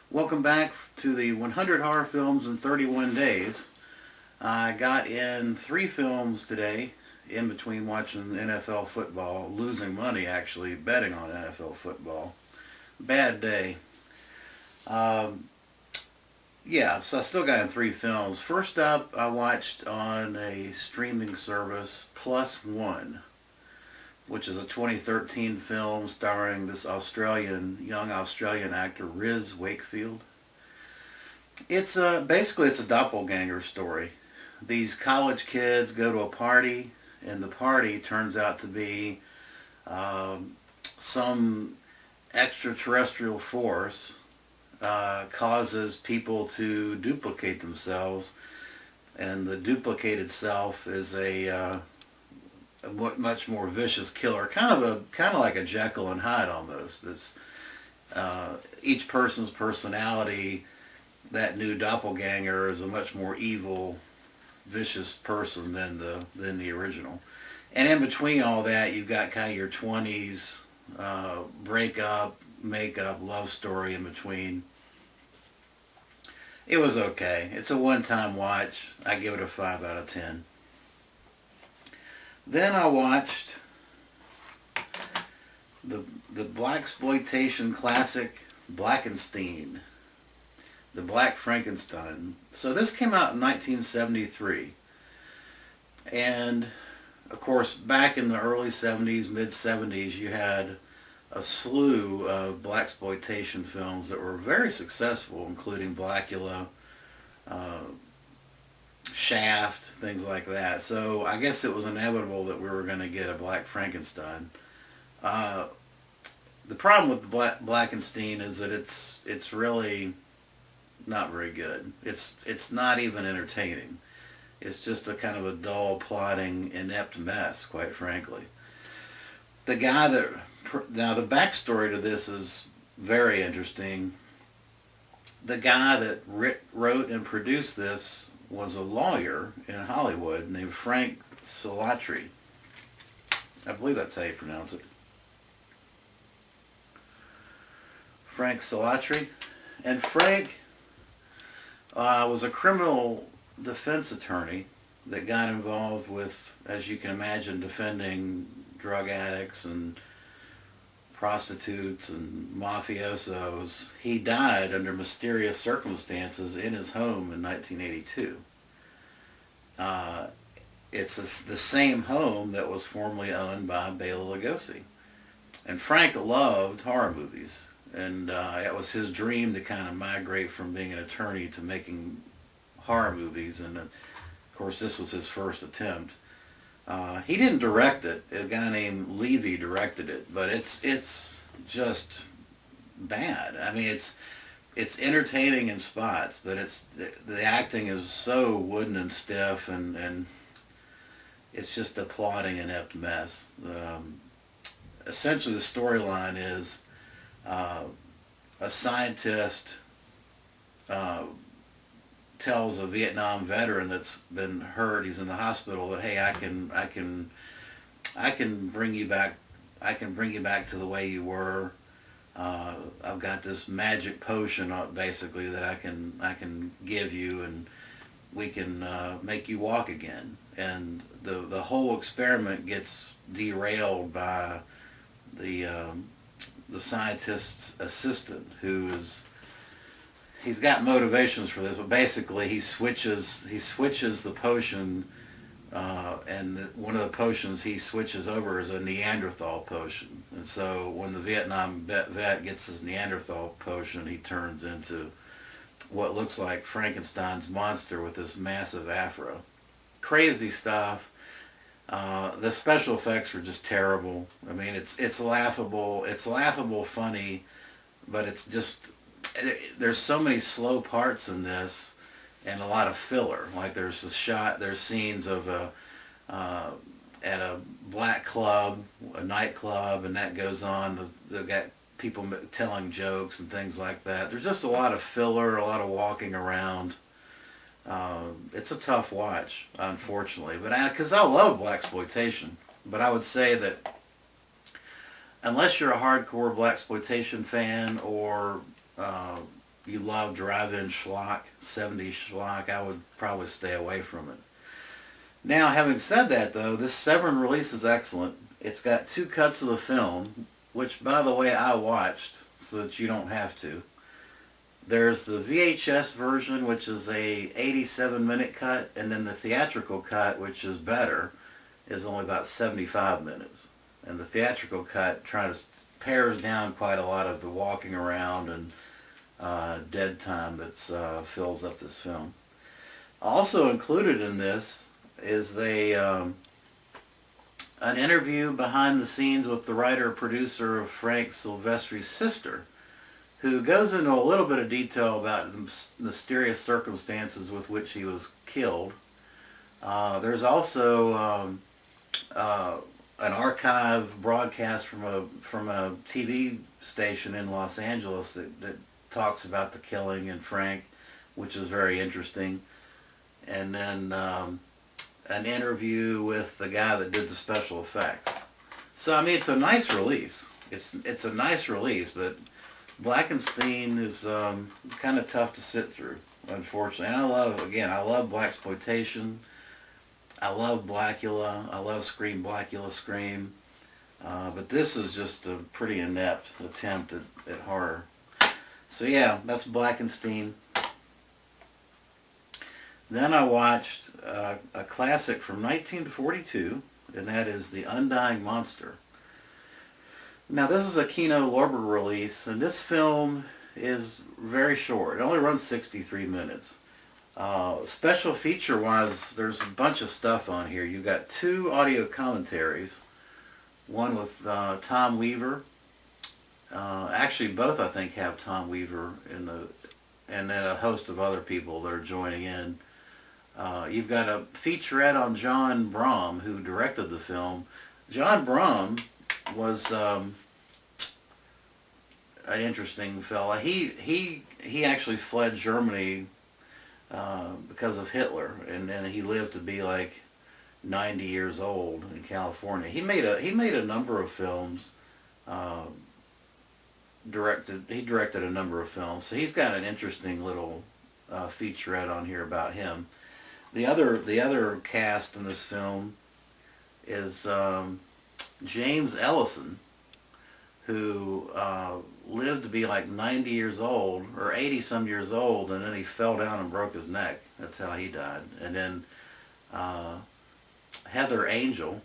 Welcome back to the 100 Horror Films in 31 Days. I got in 3 films today in between watching NFL football, losing money actually, betting on NFL football. Bad day. Um, yeah, so I still got in 3 films. First up, I watched on a streaming service, Plus One, which is a 2013 film starring this young Australian actor, Riz Wakefield. It's a doppelganger story. These college kids go to a party, and the party turns out to be um, some extraterrestrial force causes people to duplicate themselves, and the duplicated self is a much more vicious killer, kind of like a Jekyll and Hyde almost. That's each person's personality. That new doppelganger is a much more evil, vicious person than the original. And in between all that, you've got kind of your 20s breakup, makeup, love story in between. It was okay. It's a one-time watch. I give it a 5 out of 10. Then I watched the the blaxploitation classic Blackenstein, the Black Frankenstein. So this came out in 1973, and of course back in the early 70s, mid 70s, you had a slew of blaxploitation films that were very successful, including Blackula, uh, Shaft, things like that. So I guess it was inevitable that we were going to get a Black Frankenstein. Uh, the problem with the Blackenstein is that it's really not very good. It's not even entertaining. It's just a kind of a dull, plodding, inept mess, quite frankly. The guy that Now the backstory to this is very interesting. The guy that wrote and produced this was a lawyer in Hollywood named Frank Solatri. I believe that's how you pronounce it. Frank Solatri. And Frank was a criminal defense attorney that got involved with, as you can imagine, defending drug addicts and prostitutes and mafiosos. He died under mysterious circumstances in his home in 1982. Uh, the same home that was formerly owned by Bela Lugosi. And Frank loved horror movies, and it was his dream to kind of migrate from being an attorney to making horror movies. And of course, this was his first attempt. He didn't direct it. A guy named Levy directed it, but it's just bad. I mean, it's entertaining in spots, but the acting is so wooden and stiff, and it's just a plodding, inept mess. Essentially, the storyline is uh, a scientist uh, tells a Vietnam veteran that's been hurt, he's in the hospital, that hey, I can bring you back. I can bring you back to the way you were. I've got this magic potion, basically, that I can give you, and we can make you walk again. And the whole experiment gets derailed by the scientist's assistant, who is he's got motivations for this, but basically he switches the potion, and one of the potions he switches over is a Neanderthal potion. And so when the Vietnam vet gets this Neanderthal potion, he turns into what looks like Frankenstein's monster with this massive afro. Crazy stuff. The special effects were just terrible. I mean, it's laughable. It's laughable, funny, but it's just there's so many slow parts in this, and a lot of filler. Like there's scenes of at a black club, a nightclub, and that goes on. They've got people telling jokes and things like that. There's just a lot of filler, a lot of walking around. It's a tough watch, unfortunately, but because I love blaxploitation, but I would say that unless you're a hardcore blaxploitation fan, or you love drive-in schlock, 70s schlock, I would probably stay away from it. Now, having said that, though, this Severin release is excellent. It's got 2 cuts of the film, which, by the way, I watched so that you don't have to. There's the VHS version, which is a 87-minute cut, and then the theatrical cut, which is better, is only about 75 minutes. And the theatrical cut pares down quite a lot of the walking around and dead time that fills up this film. Also included in this is an interview behind the scenes with the writer-producer of Frank Silvestri's sister, who goes into a little bit of detail about the mysterious circumstances with which he was killed. There's also an archive broadcast from a TV station in Los Angeles that talks about the killing and Frank, which is very interesting. And then an interview with the guy that did the special effects. So I mean, it's a nice release. It's a nice release, but Blackenstein is kind of tough to sit through, unfortunately. And I love blaxploitation. I love Blackula. I love Scream, Blackula, Scream. But this is just a pretty inept attempt at horror. So yeah, that's Blackenstein. Then I watched a classic from 1942, and that is The Undying Monster. Now this is a Kino Lorber release, and this film is very short. It only runs 63 minutes. Special feature wise, there's a bunch of stuff on here. You've got 2 audio commentaries, one with Tom Weaver. Actually both I think have Tom Weaver and then a host of other people that are joining in. You've got a featurette on John Brom, who directed the film. John Brom was an interesting fella. He actually fled Germany because of Hitler, and then he lived to be like 90 years old in California. He made a number of films. He directed a number of films, so he's got an interesting little featurette on here about him. The other cast in this film is James Ellison, who lived to be like 90 years old, or 80 some years old, and then he fell down and broke his neck. That's how he died. And then Heather Angel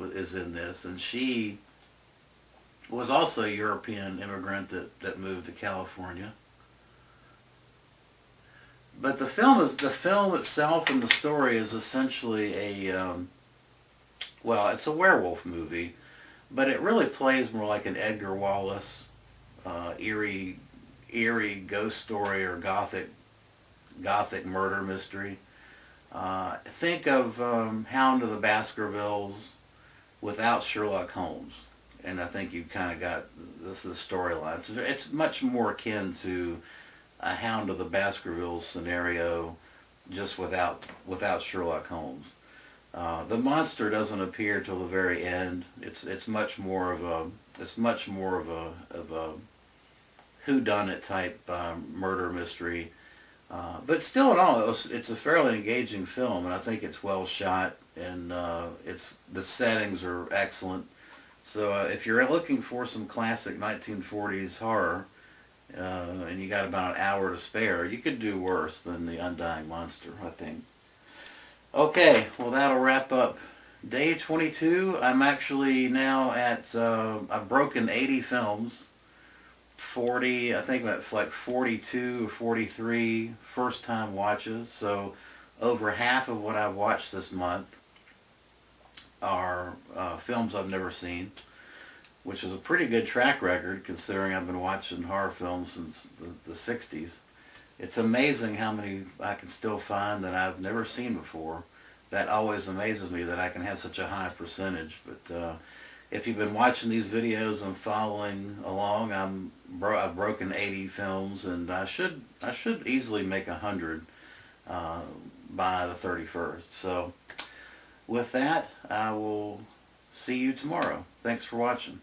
is in this, and she was also a European immigrant that moved to California. But the film itself and the story is essentially it's a werewolf movie, but it really plays more like an Edgar Wallace, eerie ghost story or gothic murder mystery. Think of Hound of the Baskervilles without Sherlock Holmes, and I think you've kind of got the storyline. It's much more akin to a Hound of the Baskervilles scenario, just without Sherlock Holmes. The monster doesn't appear till the very end. It's much more of a whodunit type murder mystery. But still in all, it's a fairly engaging film, and I think it's well shot, and the settings are excellent. So if you're looking for some classic 1940s horror, and you got about an hour to spare, you could do worse than The Undying Monster, I think. Okay, well that'll wrap up day 22. I'm actually now at, I've broken 80 films, 40, I think that's like 42 or 43 first time watches, so over half of what I've watched this month are films I've never seen, which is a pretty good track record considering I've been watching horror films since the 60s. It's amazing how many I can still find that I've never seen before. That always amazes me that I can have such a high percentage. But if you've been watching these videos and following along, I've broken 80 films, and I should easily make 100 by the 31st. So with that, I will see you tomorrow. Thanks for watching.